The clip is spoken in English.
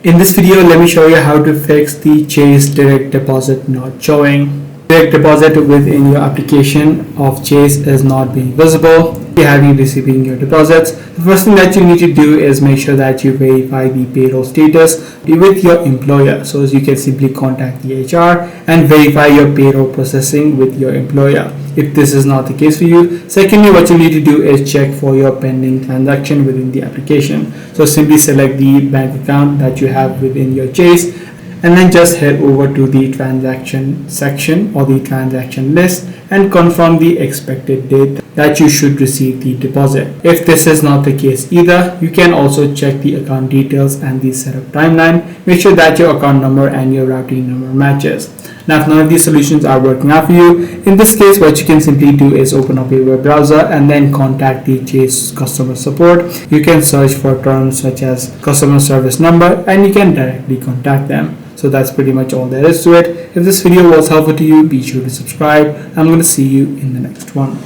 In this video, let me show you how to fix the Chase direct deposit not showing. Direct deposit within your application of Chase is not being visible. You have you receiving your deposits. The first thing that you need to do is make sure that you verify the payroll status with your employer. So you can simply contact the HR and verify your payroll processing with your employer if this is not the case for you. Secondly, what you need to do is check for your pending transaction within the application. So simply select the bank account that you have within your Chase and then just head over to the transaction section or the transaction list and confirm the expected date that you should receive the deposit. If this is not the case either, you can also check the account details and the setup timeline. Make sure that your account number and your routing number matches. Now, if none of these solutions are working out for you, in this case, what you can simply do is open up a web browser and then contact the Chase customer support. You can search for terms such as customer service number and you can directly contact them. So that's pretty much all there is to it. If this video was helpful to you, be sure to subscribe. I'm going to see you in the next one.